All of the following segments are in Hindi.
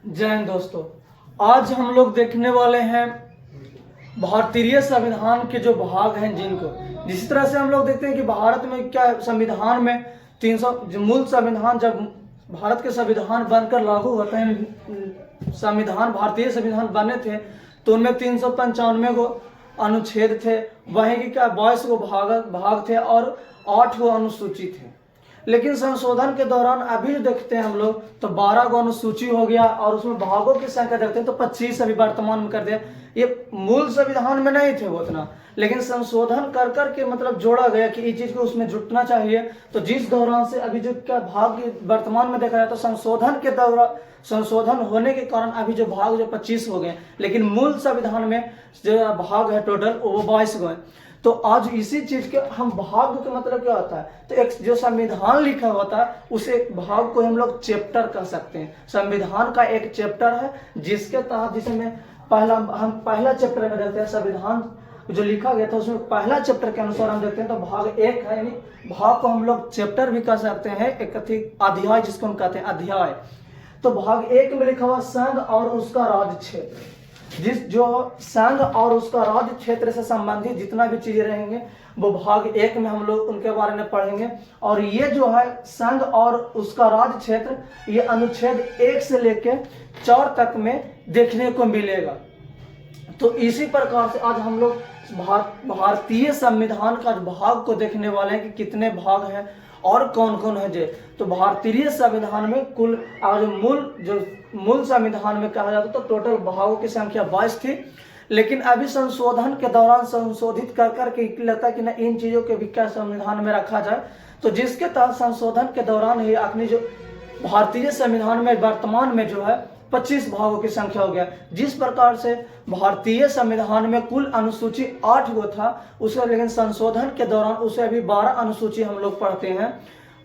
जय हिंद दोस्तों। आज हम लोग देखने वाले हैं भारतीय संविधान के जो भाग हैं जिनको, जिस तरह से हम लोग देखते हैं कि भारत में क्या संविधान में 300 मूल संविधान जब भारत के संविधान बनकर लागू होते हैं, संविधान भारतीय संविधान बने थे तो उनमें 395 को अनुच्छेद थे, वहीं की क्या 22 को भाग थे और 8 को अनुसूची थे। लेकिन संशोधन के दौरान अभी जो देखते हैं हम लोग तो 12 को अनुसूची हो गया और उसमें भागों की संख्या देखते हैं तो 25 अभी वर्तमान में कर दिया। ये मूल संविधान में नहीं थे वो उतना, लेकिन संशोधन कर कर के मतलब जोड़ा गया कि ये चीज को उसमें जुटना चाहिए। तो जिस दौरान से अभी जो क्या भाग वर्तमान में देखा जाए तो संशोधन के दौरान संशोधन होने के कारण अभी जो भाग जो 25 हो गए, लेकिन मूल संविधान में जो भाग है टोटल वो 22 गए। तो आज इसी चीज के हम भाग का मतलब क्या होता है, तो एक जो संविधान लिखा होता है उसे एक भाग को हम लोग चैप्टर कह सकते हैं। संविधान का एक चैप्टर है जिसके तहत जिसमें हम पहला चैप्टर में देखते हैं संविधान जो लिखा गया था उसमें पहला चैप्टर के अनुसार हम देखते हैं तो भाग 1 है, यानी भाग को हम लोग चैप्टर भी कह सकते हैं, एक अध्याय जिसको हम कहते हैं अध्याय। तो भाग 1 में लिखा हुआ संघ और उसका राज्य क्षेत्र, जिस जो संघ और उसका राज्य क्षेत्र से संबंधित जितना भी चीजें रहेंगे वो भाग 1 में हम लोग उनके बारे में पढ़ेंगे। और ये जो है संघ और उसका राज्य क्षेत्र ये अनुच्छेद 1 से लेके 4 तक में देखने को मिलेगा। तो इसी प्रकार से आज हम लोग भारतीय संविधान का भाग को देखने वाले हैं कि कितने भाग हैं और कौन कौन है जे। तो भारतीय संविधान में कुल आज मूल संविधान में कहा जाता तो टोटल भागों की संख्या 22 थी, लेकिन अभी संशोधन के दौरान संशोधित कर करके लगता है कि ना इन चीजों के भी क्या संविधान में रखा जाए। तो जिसके तहत संशोधन के दौरान ही अपनी जो भारतीय संविधान में वर्तमान में जो है 25 भागों की संख्या हो गया। जिस प्रकार से भारतीय संविधान में कुल अनुसूची 8 गो था उसका, लेकिन संशोधन के दौरान उसे अभी 12 अनुसूची हम लोग पढ़ते हैं।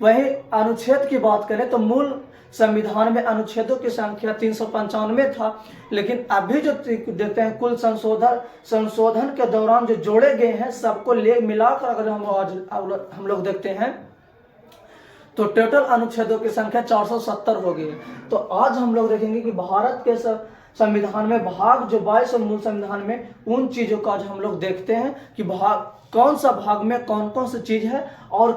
वही अनुच्छेद की बात करें तो मूल संविधान में अनुच्छेदों की संख्या 395 था, लेकिन अभी जो देखते हैं कुल संशोधन के दौरान जो जोड़े गए हैं सबको ले मिलाकर अगर हम लोग देखते हैं तो टोटल अनुच्छेदों की संख्या 470 हो गई। तो आज हम लोग देखेंगे कि भारत के संविधान में भाग जो 22 मूल संविधान में उन चीजों का आज हम लोग देखते हैं कि भाग कौन सा भाग में कौन कौन सी चीज है और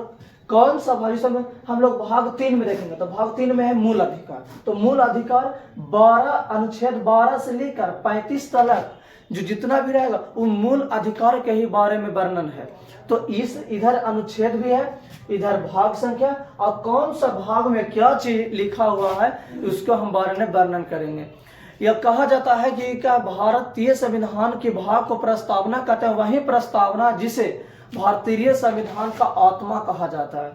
कौन सा भाग में हम लोग भाग 3 में देखेंगे। तो भाग 3 में है मूल अधिकार। तो मूल अधिकार 12 अनुच्छेद 12 से लेकर 35 तक जो जितना भी रहेगा वो मूल अधिकार के ही बारे में वर्णन है। तो इस इधर अनुच्छेद भी है, इधर भाग संख्या और कौन सा भाग में क्या चीज लिखा हुआ है उसको हम बारे में वर्णन करेंगे। यह कहा जाता है कि क्या भारतीय संविधान के भाग को प्रस्तावना कहते हैं, वही प्रस्तावना जिसे भारतीय संविधान का आत्मा कहा जाता है।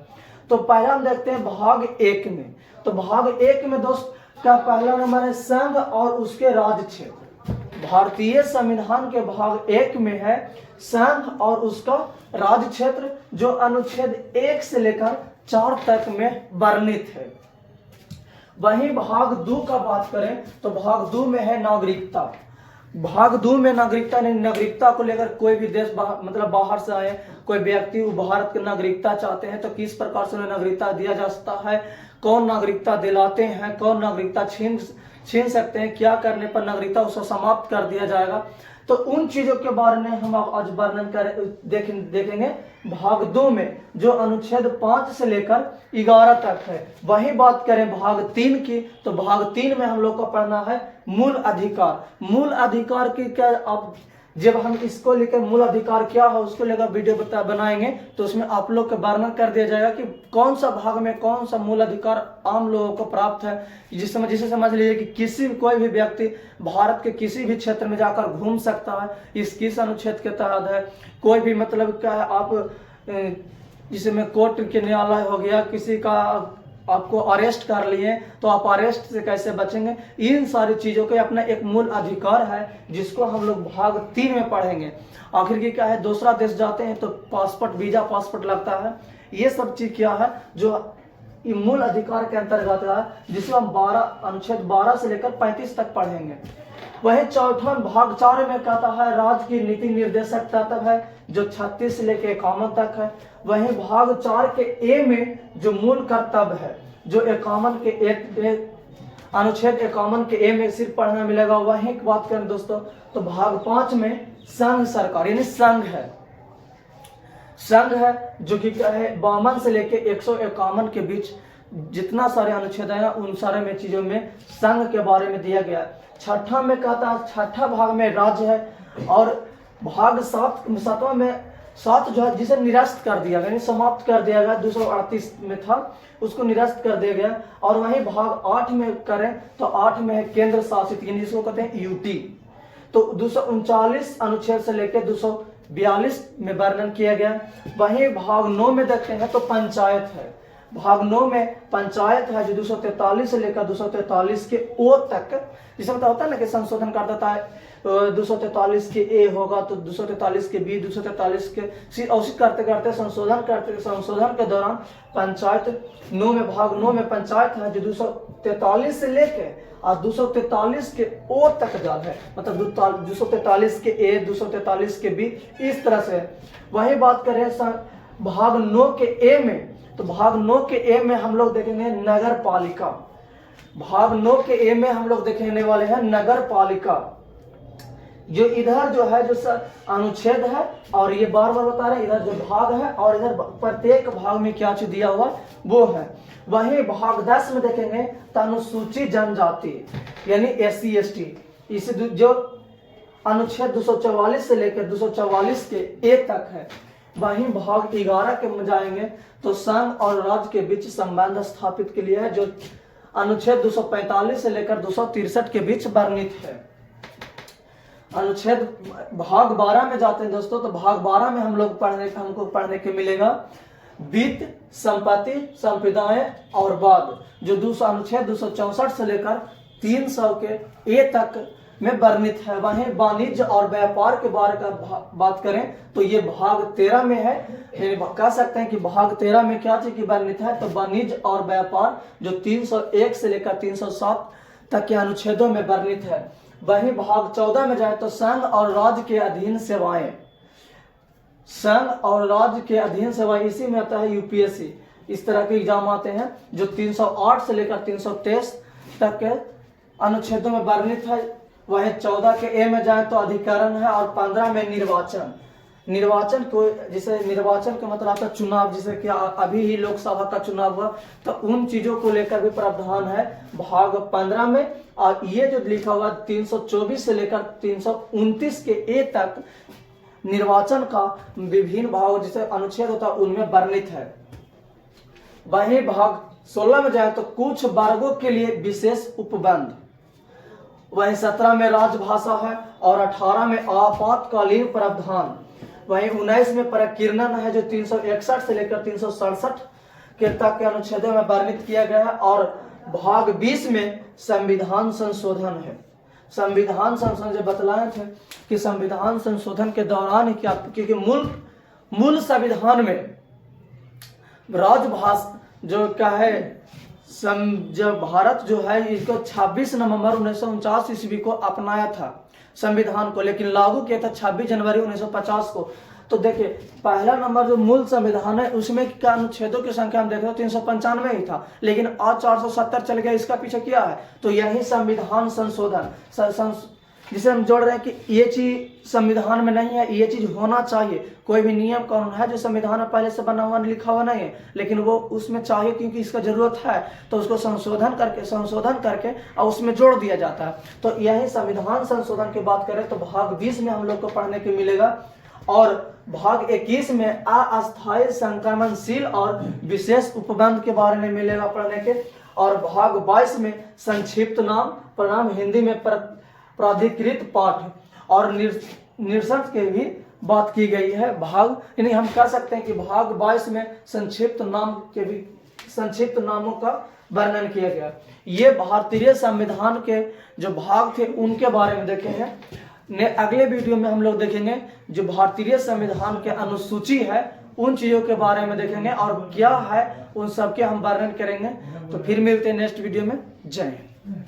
तो पहला हम देखते हैं भाग 1 में। तो भाग 1 में दोस्त का पहला नंबर है संघ और उसके राज्य क्षेत्र। भारतीय संविधान के भाग 1 में है संघ और उसका राज्य क्षेत्र जो अनुच्छेद 1 से लेकर 4 तक में वर्णित है। वहीं भाग 2 का बात करें तो भाग 2 में है नागरिकता। भाग 2 में नागरिकता को लेकर कोई भी देश मतलब बाहर से आए कोई व्यक्ति वो भारत की नागरिकता चाहते हैं तो किस प्रकार से उन्हें नागरिकता दिया जा सकता है, कौन नागरिकता दिलाते हैं, कौन नागरिकता छीन सकते हैं, क्या करने पर नागरिकता उसको समाप्त कर दिया जाएगा। तो उन चीजों के बारे में हम आज वर्णन देखेंगे भाग 2 में जो अनुच्छेद 5 से लेकर 11 तक है। वही बात करें भाग 3 की तो भाग 3 में हम लोग को पढ़ना है मूल अधिकार। मूल अधिकार की क्या, अब जब हम इसको लेकर मूल अधिकार क्या है उसको लेकर वीडियो बनाएंगे तो उसमें आप लोग का वर्णन कर दिया जाएगा कि कौन सा भाग में कौन सा मूल अधिकार आम लोगों को प्राप्त है। जिसे समझ लीजिए कि कोई भी व्यक्ति भारत के किसी भी क्षेत्र में जाकर घूम सकता है, इस किस अनुच्छेद के तहत है। कोई भी मतलब क्या है, आप जिसमें कोर्ट के न्यायालय हो गया, किसी का आपको अरेस्ट कर लिए तो आप अरेस्ट से कैसे बचेंगे, इन सारी चीजों के अपना एक मूल अधिकार है जिसको हम लोग भाग 3 में पढ़ेंगे। आखिर की क्या है, दूसरा देश जाते हैं तो पासपोर्ट वीजा पासपोर्ट लगता है, ये सब चीज क्या है जो मूल अधिकार के अंतर्गत है जिसको हम अनुच्छेद 12 से लेकर 35 तक पढ़ेंगे। वही चौथा भाग 4 में कहता है राज्य की नीति निर्देशक तत्व है जो 36 से लेकर 51 तक है। वही भाग 4 के ए में जो मूल कर्तव्य है जो 51 के अनुच्छेद 51 के ए में सिर्फ पढ़ना मिलेगा। वहीं की बात करें दोस्तों तो भाग 5 में संघ सरकार यानी संघ है जो कि क्या है 52 से लेके 151 के बीच जितना सारे अनुच्छेद है उन सारे में चीजों में संघ के बारे में दिया गया है। छठा में कहता है, छठा भाग में राज्य है और भाग 7वां में 7 जो है जिसे निरस्त कर दिया गया यानी समाप्त कर दिया गया, 238 में था उसको निरस्त कर दिया गया। और वहीं भाग 8 में करें तो 8 में है केंद्र शासित यानी जिसको कहते हैं यूटी। तो 239 अनुच्छेद से लेकर 242 में वर्णन किया गया। वहीं भाग 9 में देखते हैं तो पंचायत है। भाग 9 में पंचायत है जो 243 से लेकर 243 के ओ तक, जिसे पता होता है ना कि संशोधन कर देता है 243 के ए होगा तो 243 के बी, 243 के औसी करते करते संशोधन के दौरान पंचायत 9 में भाग 9 में पंचायत है जो 243 से लेके और 243 के ओ तक जाल है, मतलब 243 के ए, 243 के बी, इस तरह से। वही बात करें भाग 9 के ए में, तो भाग 9 के ए में हम लोग देखेंगे नगर पालिका। भाग 9 के ए में हम लोग देखने वाले हैं नगर पालिका। जो इधर जो है जो अनुच्छेद है और ये बार बार बता रहे हैं, इधर जो भाग है और इधर प्रत्येक भाग में क्या चीज दिया हुआ वो है। वहीं भाग 10 में देखेंगे तो अनुसूचित जनजाति यानी SC ST, इसे जो अनुच्छेद 244 से लेकर 244 के ए तक है। वहीं भाग 11 के में जाएंगे तो संघ और राज्य के बीच संबंध स्थापित के लिए है जो अनुच्छेद 245 से लेकर 263 के बीच वर्णित है। अनुच्छेद भाग 12 में जाते हैं दोस्तों, तो भाग 12 में हमको पढ़ने के मिलेगा वित्त, संपत्ति, संपदाएं और वाद, जो अनुच्छेद 264 से लेकर 300 के ए तक में वर्णित है। वहीं वाणिज्य और व्यापार के बारे का बात करें तो ये भाग 13 में है। कह सकते हैं कि भाग 13 में क्या चीज की वर्णित है, तो वाणिज्य और व्यापार जो 301 से लेकर 307 तक के अनुच्छेदों में वर्णित है। वहीं भाग 14 में जाए तो संघ और राज्य के अधीन सेवाएं, संघ और राज्य के अधीन सेवाएं, इसी में आता है UPSC। इस तरह के एग्जाम आते हैं जो 308 से लेकर 323 तक के अनुच्छेदों में वर्णित है। वहीं 14 के ए में जाए तो अधिकरण है और 15 में निर्वाचन को, जिसे निर्वाचन का मतलब आता है चुनाव, जिसे कि अभी ही लोकसभा का चुनाव हुआ, तो उन चीजों को लेकर भी प्रावधान है भाग 15 में। और ये जो लिखा हुआ 324 से लेकर 329 के ए तक निर्वाचन का विभिन्न भाग जिसे अनुच्छेद होता है उनमें वर्णित है। वहीं भाग 16 में जाए तो कुछ वर्गों के लिए विशेष उपबंध। वहीं 17 में राजभाषा है और 18 में आपातकालीन प्रावधान। वहीं 19 में प्रकीर्णन है जो 361 से लेकर 367 के तक के अनुच्छेदों में वर्णित किया गया है। और भाग 20 में संविधान संशोधन है। संविधान संशोधन जो बतलाए थे कि संविधान संशोधन के दौरान ही क्या, क्योंकि मूल संविधान में राजभाषा जो क्या है, जब भारत जो है इसको 26 नवंबर 1949 ईस्वी को अपनाया था संविधान को, लेकिन लागू किया था 26 जनवरी 1950 को। तो देखिए पहला नंबर जो मूल संविधान है उसमें क्या अनुच्छेदों की संख्या हम देख रहे हो 395 ही था, लेकिन आज 470 चल गया। इसका पीछे क्या है, तो यही संविधान संशोधन जिसे हम जोड़ रहे हैं कि ये चीज संविधान में नहीं है, ये चीज होना चाहिए। कोई भी नियम कानून है जो संविधान में पहले से बना हुआ लिखा हुआ नहीं है, लेकिन वो उसमें चाहिए क्योंकि इसका जरूरत है, तो उसको संशोधन करके और उसमें जोड़ दिया जाता है। तो यही संविधान संशोधन की बात करें तो भाग 20 में हम लोग को पढ़ने को मिलेगा। और भाग 21 में अस्थायी संक्रमणशील और विशेष उपबंध के बारे में मिलेगा पढ़ने के। और भाग 22 में संक्षिप्त नाम प्रणाम हिंदी में प्राधिकृत पाठ और निरसन के भी बात की गई है। भाग यानी हम कह सकते हैं कि भाग 22 में संक्षिप्त नामों का वर्णन किया गया। ये भारतीय संविधान के जो भाग थे उनके बारे में देखे हैं। अगले वीडियो में हम लोग देखेंगे जो भारतीय संविधान के अनुसूची है उन चीजों के बारे में देखेंगे और क्या है उन सब के हम वर्णन करेंगे। तो फिर मिलते हैं नेक्स्ट वीडियो में। जय हिंद।